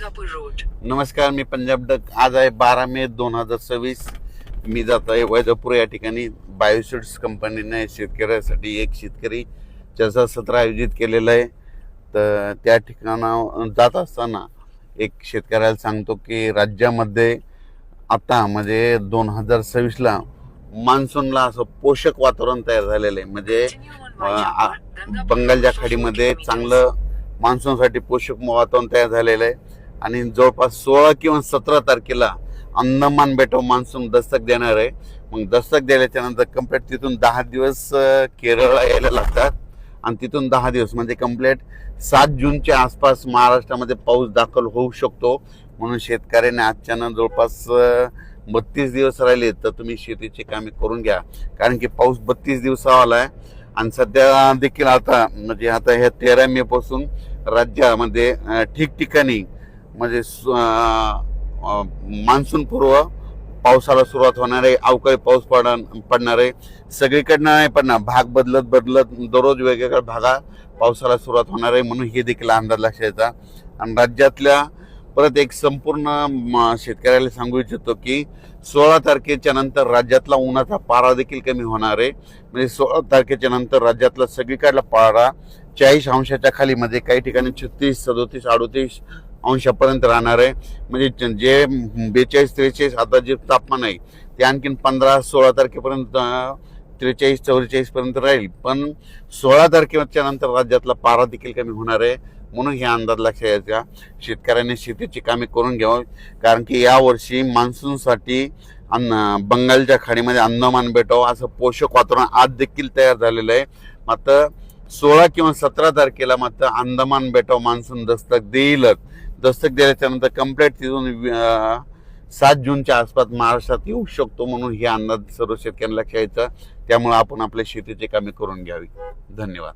Gangapur road. नमस्कार, मी Punjab duck. आज आहे 12 मे 2026। मी जात आहे वैजापूर या ठिकाणी बायोसीड्स कंपनीने शेतकऱ्यासाठी एक शेतकरी चर्चासत्र आयोजित केलेलं आहे। तर त्या ठिकाणा जात असताना एक शेतकऱ्याला सांगतो की राज्यामध्ये आता म्हणजे 2026ला मान्सूनला असं पोषक वातावरण तयार झालेलं आहे। म्हणजे बंगालच्या खाडीमध्ये चांगलं मान्सूनसाठी पोषक वातावरण तयार झालेलं आहे आणि जवळपास 16 किंवा 17 तारखेला अंदमान बेटावर मान्सून दस्तक देणार आहे। मग दस्तक दिल्याच्या नंतर कंप्लीट तिथून 10 दिवस केरळला यायला लागतात आणि तिथून 10 दिवस म्हणजे कंप्लीट 7 जूनच्या आसपास महाराष्ट्रामध्ये पाऊस दाखल होऊ शकतो। म्हणून शेतकऱ्यांनी आजच्यानं जवळपास 32 दिवस राहिले तर तुम्ही शेतीची कामे करून घ्या, कारण की पाऊस 32 दिवसावाला आहे। आणि सध्या देखील आता म्हणजे आता ह्या 13 मे पासून राज्यामध्ये ठिकठिकाणी म्हणजे मान्सून पूर्व पावसाला सुरुवात होणार आहे। अवकाळी पाऊस पडणार आहे, सगळीकडनं नाही पडणार, भाग बदलत दररोज वेगवेगळ्या भागात पावसाला सुरुवात होणार आहे। म्हणून हे देखील अंदाज लक्षात येतात। आणि राज्यातल्या परत एक संपूर्ण शेतकऱ्याला सांगू इच्छितो की 16 तारखेच्या नंतर राज्यातला उन्हाचा पारा देखील कमी होणार आहे। म्हणजे 16 तारखेच्या नंतर राज्यातला सगळीकडला पारा 40 अंशाच्या खाली, म्हणजे काही ठिकाणी 36, 37, 38 अंशापर्यंत राहणार आहे। म्हणजे जे 42, 43 आता जे तापमान आहे ते आणखीन 15, 16 तारखेपर्यंत 43, 44 पर्यंत राहील। पण 16 तारखेच्या नंतर राज्यातला पारा देखील कमी होणार आहे। म्हणून हे अंदाज लक्षात यायचा, शेतकऱ्यांनी शेतीची कामे करून घ्यावी, कारण की यावर्षी मान्सूनसाठी बंगालच्या खाडीमध्ये अंदमान बेटावर असं पोषक वातावरण आज देखील तयार झालेलं आहे। मात्र 16 किंवा 17 तारखेला मात्र अंदमान बेटावर मान्सून दस्तक देईलच। दस्तक दिल्याच्या नंतर कंप्लीट तिथून 7 जूनच्या आसपास महाराष्ट्रात येऊ शकतो। म्हणून हे अंदाज सर्व शेतकऱ्यांना लक्षात यायचा। त्यामुळे आपण आपल्या शेतीची कामे करून घ्यावी। धन्यवाद।